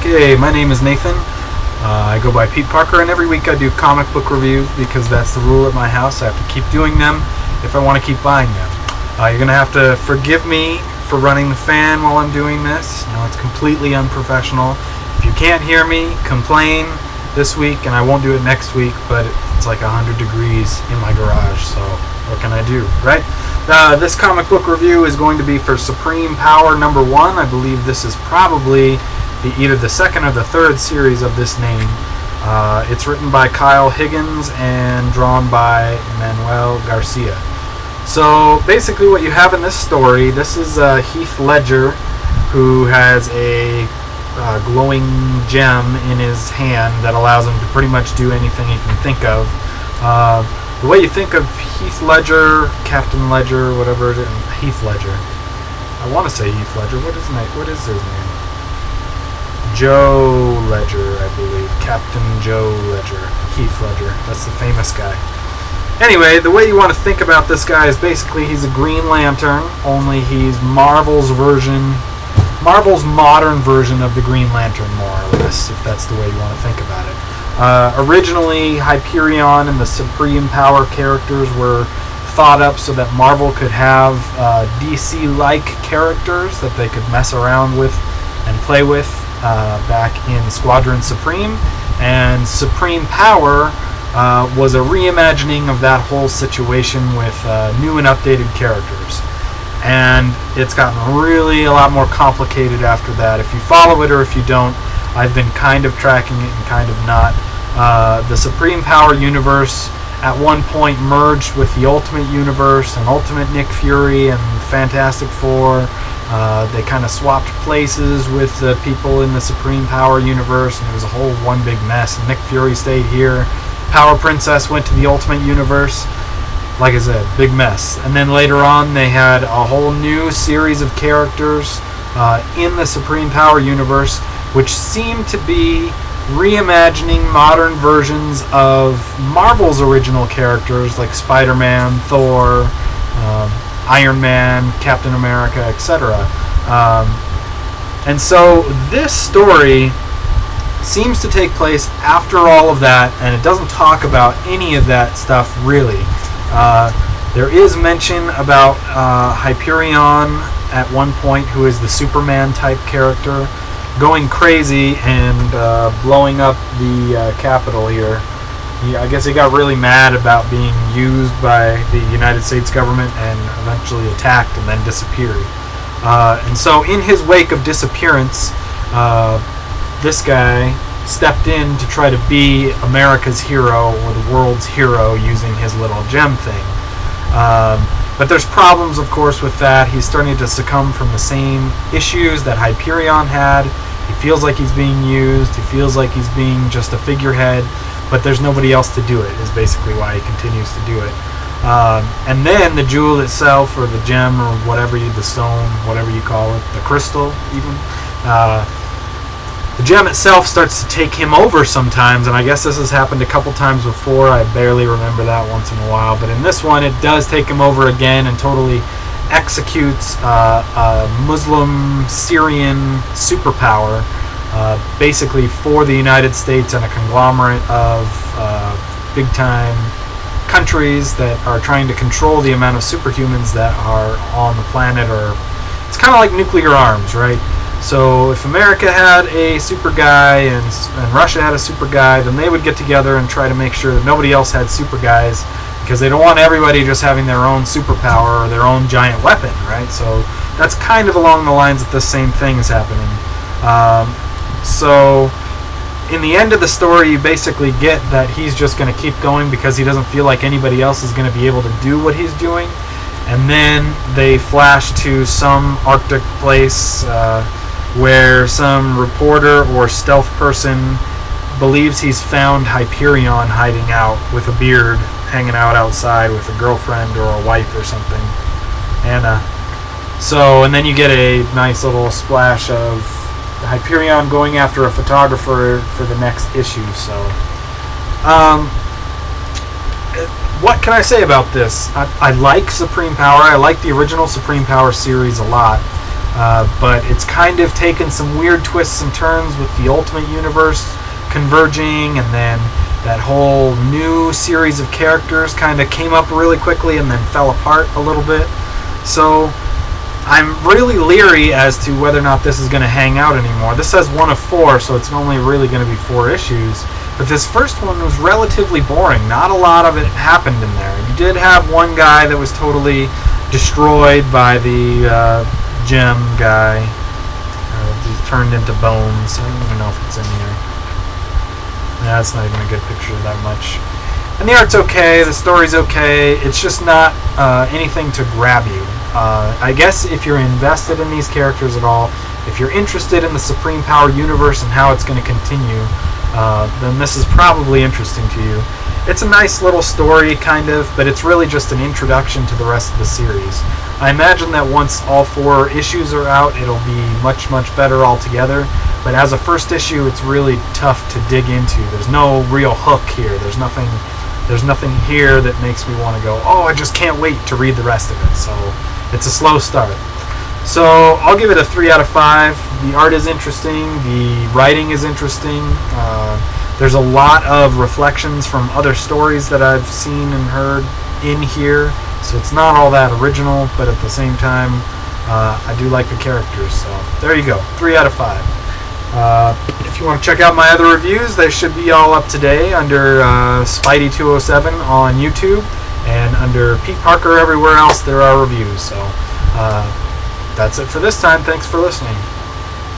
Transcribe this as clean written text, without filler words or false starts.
Okay, my name is Nathan. I go by Peteparker, and every week I do comic book reviews because that's the rule at my house. I have to keep doing them if I want to keep buying them. You're going to have to forgive me for running the fan while I'm doing this. Now, it's completely unprofessional. If you can't hear me, complain this week, and I won't do it next week, but it's like 100 degrees in my garage, so what can I do, right? This comic book review is going to be for Supreme Power #1. I believe this is probably either the second or the third series of this name. It's written by Kyle Higgins and drawn by Manuel Garcia. So basically what you have in this story, this is Heath Ledger, who has a glowing gem in his hand that allows him to pretty much do anything he can think of. The way you think of Heath Ledger, Captain Ledger, whatever it is, Heath Ledger. I want to say Heath Ledger. What is his name? Joe Ledger, I believe. Captain Joe Ledger. Heath Ledger. That's the famous guy. Anyway, the way you want to think about this guy is basically he's a Green Lantern, only he's Marvel's modern version of the Green Lantern, more or less, if that's the way you want to think about it. Originally, Hyperion and the Supreme Power characters were thought up so that Marvel could have DC-like characters that they could mess around with and play with back in Squadron Supreme. And Supreme Power was a reimagining of that whole situation with new and updated characters. And it's gotten really a lot more complicated after that. If you follow it or if you don't, I've been kind of tracking it and kind of not. The Supreme Power universe at one point merged with the Ultimate Universe and Ultimate Nick Fury and Fantastic Four. They kind of swapped places with the people in the Supreme Power universe, and it was a whole one big mess. Nick Fury stayed here. Power Princess went to the Ultimate Universe. Like I said, big mess. And then later on, they had a whole new series of characters in the Supreme Power universe, which seemed to be reimagining modern versions of Marvel's original characters like Spider-Man, Thor, Iron Man, Captain America, etc. And so this story seems to take place after all of that, and it doesn't talk about any of that stuff really. There is mention about Hyperion at one point, who is the Superman type character, going crazy and blowing up the Capitol here. I guess he got really mad about being used by the United States government and eventually attacked and then disappeared. And so in his wake of disappearance, this guy stepped in to try to be America's hero or the world's hero using his little gem thing. But there's problems, of course, with that. He's starting to succumb from the same issues that Hyperion had. He feels like he's being used. He feels like he's being just a figurehead, but there's nobody else to do it, is basically why he continues to do it. And then the jewel itself, or the gem, or whatever the stone, whatever you call it, the crystal even, the gem itself starts to take him over sometimes, and I guess this has happened a couple times before. I barely remember that once in a while, but in this one it does take him over again and totally executes a Muslim Syrian superpower, basically for the United States and a conglomerate of big-time countries that are trying to control the amount of superhumans that are on the planet. Or it's kind of like nuclear arms, right? So if America had a super guy and Russia had a super guy, then they would get together and try to make sure that nobody else had super guys, because they don't want everybody just having their own superpower or their own giant weapon, right? So that's kind of along the lines that the same thing is happening. So in the end of the story, you basically get that he's just going to keep going because he doesn't feel like anybody else is going to be able to do what he's doing. And then they flash to some Arctic place where some reporter or stealth person believes he's found Hyperion hiding out with a beard, hanging out outside with a girlfriend or a wife or something. And then you get a nice little splash of Hyperion going after a photographer for the next issue. So what can I say about this? I like Supreme Power. I like the original Supreme Power series a lot. but it's kind of taken some weird twists and turns with the Ultimate Universe converging, and then that whole new series of characters kind of came up really quickly and then fell apart a little bit. So I'm really leery as to whether or not this is going to hang out anymore. This says 1 of 4, so it's only really going to be 4 issues. But this first one was relatively boring. Not a lot of it happened in there. You did have one guy that was totally destroyed by the gem guy. He's turned into bones. I don't even know if it's in here. Yeah, it's not even a good picture that much. And the art's okay, the story's okay, it's just not anything to grab you. I guess if you're invested in these characters at all, if you're interested in the Supreme Power universe and how it's going to continue, then this is probably interesting to you. It's a nice little story, kind of, but it's really just an introduction to the rest of the series. I imagine that once all 4 issues are out, it'll be much, much better altogether. But as a first issue, it's really tough to dig into. There's no real hook here. There's nothing here that makes me want to go, oh, I just can't wait to read the rest of it. So it's a slow start. So I'll give it a 3 out of 5. The art is interesting. The writing is interesting. There's a lot of reflections from other stories that I've seen and heard in here. So it's not all that original, but at the same time, I do like the characters. So there you go, 3 out of 5. If you want to check out my other reviews, they should be all up today under Spidey207 on YouTube, and under Peteparker everywhere else there are reviews. So that's it for this time. Thanks for listening.